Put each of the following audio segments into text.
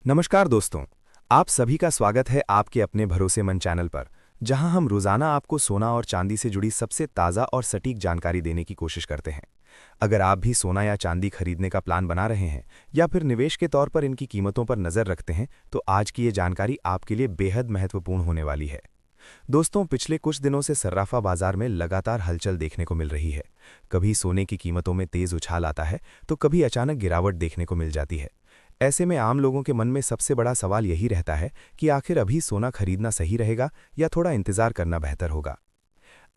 नमस्कार दोस्तों। आप सभी का स्वागत है आपके अपने भरोसेमंद चैनल पर, जहां हम रोजाना आपको सोना और चांदी से जुड़ी सबसे ताज़ा और सटीक जानकारी देने की कोशिश करते हैं। अगर आप भी सोना या चांदी खरीदने का प्लान बना रहे हैं या फिर निवेश के तौर पर इनकी कीमतों पर नज़र रखते हैं, तो आज की ये जानकारी आपके लिए बेहद महत्वपूर्ण होने वाली है। दोस्तों, पिछले कुछ दिनों से सर्राफा बाजार में लगातार हलचल देखने को मिल रही है। कभी सोने की कीमतों में तेज उछाल आता है, तो कभी अचानक गिरावट देखने को मिल जाती है। ऐसे में आम लोगों के मन में सबसे बड़ा सवाल यही रहता है कि आखिर अभी सोना खरीदना सही रहेगा या थोड़ा इंतजार करना बेहतर होगा।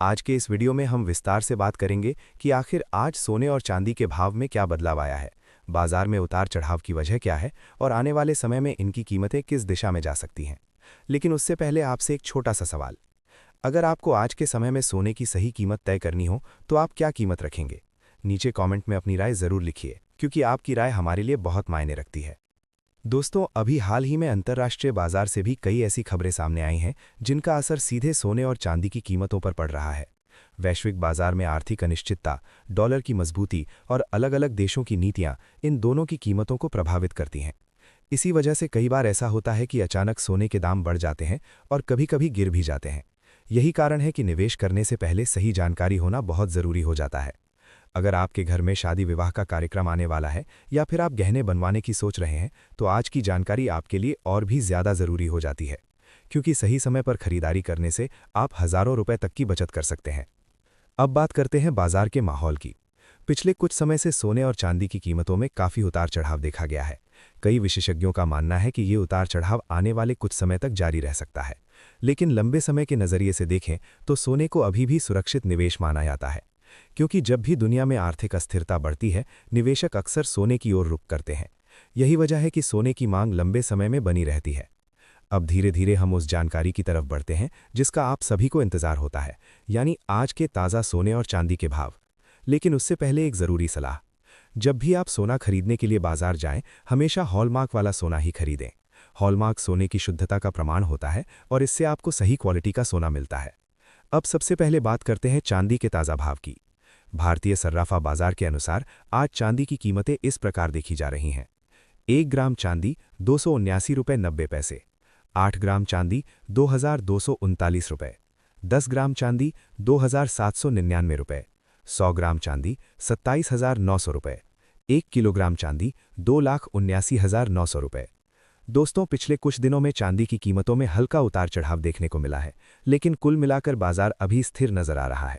आज के इस वीडियो में हम विस्तार से बात करेंगे कि आखिर आज सोने और चांदी के भाव में क्या बदलाव आया है, बाजार में उतार चढ़ाव की वजह क्या है और आने वाले समय में इनकी कीमतें किस दिशा में जा सकती हैं। लेकिन उससे पहले आपसे एक छोटा सा सवाल। अगर आपको आज के समय में सोने की सही कीमत तय करनी हो, तो आप क्या कीमत रखेंगे? नीचे कमेंट में अपनी राय जरूर लिखिए, क्योंकि आपकी राय हमारे लिए बहुत मायने रखती है। दोस्तों, अभी हाल ही में अंतर्राष्ट्रीय बाजार से भी कई ऐसी खबरें सामने आई हैं जिनका असर सीधे सोने और चांदी की कीमतों पर पड़ रहा है। वैश्विक बाजार में आर्थिक अनिश्चितता, डॉलर की मजबूती और अलग-अलग देशों की नीतियां इन दोनों की कीमतों को प्रभावित करती हैं। इसी वजह से कई बार ऐसा होता है कि अचानक सोने के दाम बढ़ जाते हैं और कभी-कभी गिर भी जाते हैं। यही कारण है कि निवेश करने से पहले सही जानकारी होना बहुत ज़रूरी हो जाता है। अगर आपके घर में शादी विवाह का कार्यक्रम आने वाला है या फिर आप गहने बनवाने की सोच रहे हैं, तो आज की जानकारी आपके लिए और भी ज़्यादा ज़रूरी हो जाती है, क्योंकि सही समय पर खरीदारी करने से आप हज़ारों रुपए तक की बचत कर सकते हैं। अब बात करते हैं बाजार के माहौल की। पिछले कुछ समय से सोने और चांदी की कीमतों में काफ़ी उतार चढ़ाव देखा गया है। कई विशेषज्ञों का मानना है कि ये उतार चढ़ाव आने वाले कुछ समय तक जारी रह सकता है। लेकिन लंबे समय के नज़रिए से देखें तो सोने को अभी भी सुरक्षित निवेश माना जाता है, क्योंकि जब भी दुनिया में आर्थिक अस्थिरता बढ़ती है, निवेशक अक्सर सोने की ओर रुख करते हैं। यही वजह है कि सोने की मांग लंबे समय में बनी रहती है। अब धीरे धीरे हम उस जानकारी की तरफ बढ़ते हैं जिसका आप सभी को इंतजार होता है, यानी आज के ताज़ा सोने और चांदी के भाव। लेकिन उससे पहले एक ज़रूरी सलाह। जब भी आप सोना खरीदने के लिए बाजार जाएं, हमेशा हॉलमार्क वाला सोना ही खरीदें। हॉलमार्क सोने की शुद्धता का प्रमाण होता है और इससे आपको सही क्वालिटी का सोना मिलता है। अब सबसे पहले बात करते हैं चांदी के ताज़ा भाव की। भारतीय सर्राफा बाजार के अनुसार आज चांदी की कीमतें इस प्रकार देखी जा रही हैं। 1 ग्राम चांदी 279 रुपये 90 पैसे, 8 ग्राम चांदी 2239 रुपये, 10 ग्राम चांदी 2799 रुपये, 100 ग्राम चांदी 27,900 रुपये, 1 किलोग्राम चांदी 2,79,900 रुपये। दोस्तों, पिछले कुछ दिनों में चांदी की कीमतों में हल्का उतार चढ़ाव देखने को मिला है, लेकिन कुल मिलाकर बाजार अभी स्थिर नजर आ रहा है।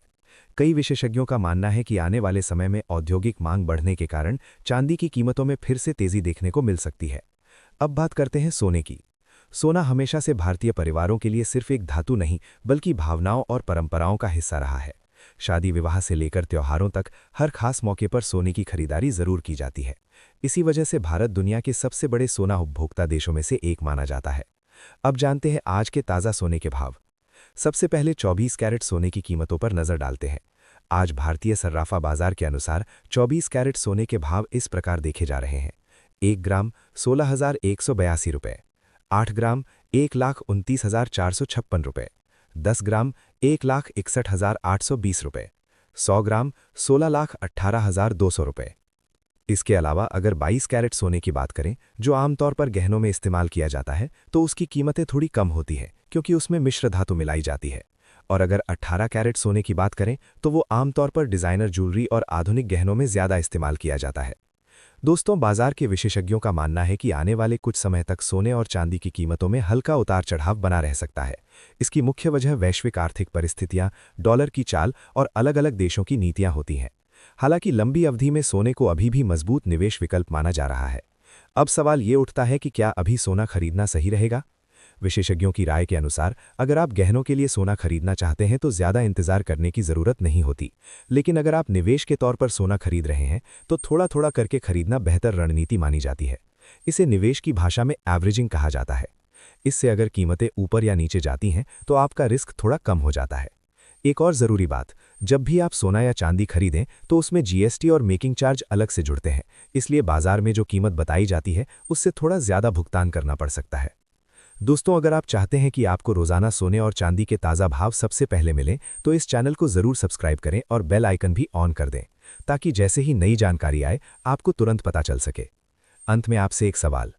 कई विशेषज्ञों का मानना है कि आने वाले समय में औद्योगिक मांग बढ़ने के कारण चांदी की कीमतों में फिर से तेजी देखने को मिल सकती है। अब बात करते हैं सोने की। सोना हमेशा से भारतीय परिवारों के लिए सिर्फ एक धातु नहीं, बल्कि भावनाओं और परंपराओं का हिस्सा रहा है। शादी विवाह से लेकर त्योहारों तक हर खास मौके पर सोने की खरीदारी जरूर की जाती है। इसी वजह से भारत दुनिया के सबसे बड़े सोना उपभोक्ता देशों में से एक माना जाता है। अब जानते हैं आज के ताज़ा सोने के भाव। सबसे पहले 24 कैरेट सोने की कीमतों पर नजर डालते हैं। आज भारतीय सर्राफा बाजार के अनुसार 24 कैरेट सोने के भाव इस प्रकार देखे जा रहे हैं। 1 ग्राम 16,182 रुपये, 8 ग्राम 1,29,456 रुपये, 10 ग्राम 1,61,820 रुपये, 100 ग्राम 16,18,200 रुपये। इसके अलावा अगर 22 कैरेट सोने की बात करें, जो आमतौर पर गहनों में इस्तेमाल किया जाता है, तो उसकी कीमतें थोड़ी कम होती हैं, क्योंकि उसमें मिश्र धातु मिलाई जाती है। और अगर 18 कैरेट सोने की बात करें, तो वो आमतौर पर डिज़ाइनर ज्वेलरी और आधुनिक गहनों में ज़्यादा इस्तेमाल किया जाता है। दोस्तों, बाजार के विशेषज्ञों का मानना है कि आने वाले कुछ समय तक सोने और चांदी की कीमतों में हल्का उतार चढ़ाव बना रह सकता है। इसकी मुख्य वजह वैश्विक आर्थिक परिस्थितियां, डॉलर की चाल और अलग-अलग देशों की नीतियां होती हैं। हालांकि लंबी अवधि में सोने को अभी भी मजबूत निवेश विकल्प माना जा रहा है। अब सवाल ये उठता है कि क्या अभी सोना खरीदना सही रहेगा? विशेषज्ञों की राय के अनुसार अगर आप गहनों के लिए सोना खरीदना चाहते हैं तो ज़्यादा इंतजार करने की ज़रूरत नहीं होती। लेकिन अगर आप निवेश के तौर पर सोना खरीद रहे हैं तो थोड़ा थोड़ा करके खरीदना बेहतर रणनीति मानी जाती है। इसे निवेश की भाषा में एवरेजिंग कहा जाता है। इससे अगर कीमतें ऊपर या नीचे जाती हैं तो आपका रिस्क थोड़ा कम हो जाता है। एक और ज़रूरी बात, जब भी आप सोना या चांदी खरीदें तो उसमें जीएसटी और मेकिंग चार्ज अलग से जुड़ते हैं, इसलिए बाजार में जो कीमत बताई जाती है उससे थोड़ा ज़्यादा भुगतान करना पड़ सकता है। दोस्तों, अगर आप चाहते हैं कि आपको रोजाना सोने और चांदी के ताज़ा भाव सबसे पहले मिलें, तो इस चैनल को ज़रूर सब्सक्राइब करें और बेल आइकन भी ऑन कर दें, ताकि जैसे ही नई जानकारी आए आपको तुरंत पता चल सके। अंत में आपसे एक सवाल।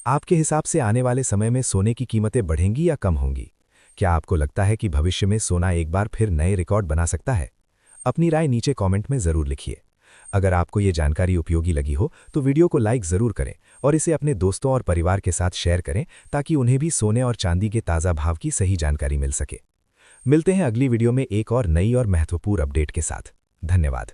आपके हिसाब से आने वाले समय में सोने की कीमतें बढ़ेंगी या कम होंगी? क्या आपको लगता है कि भविष्य में सोना एक बार फिर नए रिकॉर्ड बना सकता है? अपनी राय नीचे कमेंट में ज़रूर लिखिए। अगर आपको ये जानकारी उपयोगी लगी हो तो वीडियो को लाइक ज़रूर करें और इसे अपने दोस्तों और परिवार के साथ शेयर करें ताकि उन्हें भी सोने और चांदी के ताज़ा भाव की सही जानकारी मिल सके। मिलते हैं अगली वीडियो में एक और नई और महत्वपूर्ण अपडेट के साथ। धन्यवाद।